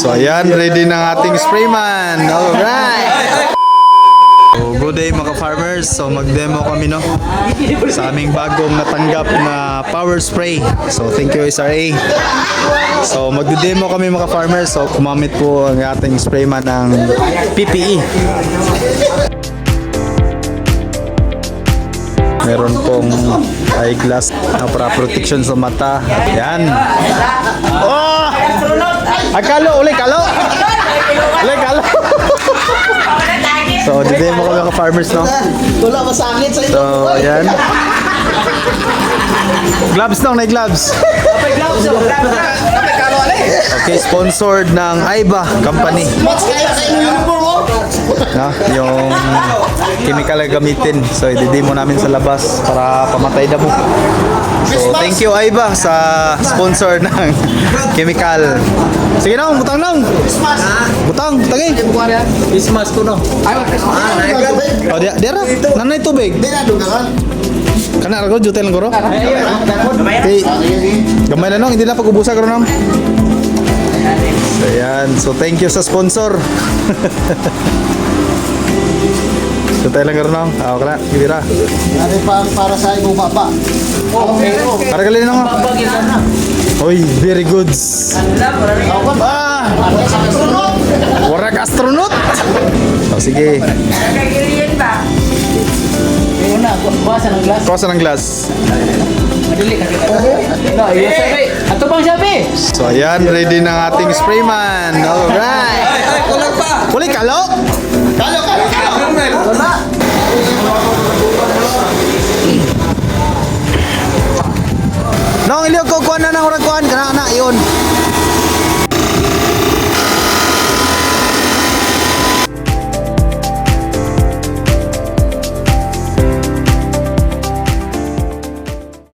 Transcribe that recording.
So ayan, ready ng ating sprayman. Alright. So, good day mga farmers. So mag-demo kami no sa aming bagong natanggap na power spray. So thank you SRA. So magde-demo kami mga farmers. So kumamit po ang ating sprayman ng PPE. Meron pong eyeglass na para protection sa mata. Yan. Oh! Akalo, uli kalo. Uli kalo. So, dito mo kami ka-farmers, no? Wala masakit sa ito. So, ayan. Gloves nang, may gloves. Okay, sponsored ng Aiba Company. Mas kaya sa inyong uniform mo. No? Yung chemical na gamitin. So, i-demo namin sa labas para pamatay damo. So, thank you Aiba sa sponsor ng chemical. Sige na, butang nang. Butang, tangi. Christmas ko no. Oh, dia ra. Nanay tubig. Di na doon ka. Kana ra ko jutel lang ko. Okay. Gamay na nung, hindi na pag-ubusa ko nung. So, ayan. So, thank you sa sponsor. Jutel lang ko nung. Ah, kana, gibira. Ano para sa ibong baba. Para gali nung. Oy, very good. Ah! Warag astronaut. Oh, sige. Una, kuha ng glass. Kuha ng glass. Madali ka. No, yes sabi. Ato bang sabi? So, ayan. Ready ng ating sprayman. Alright. Kulang pa. Uli, kalo. Kalo. Nong, iliw ko kuha na ng urag kuhan. Kana na, yun.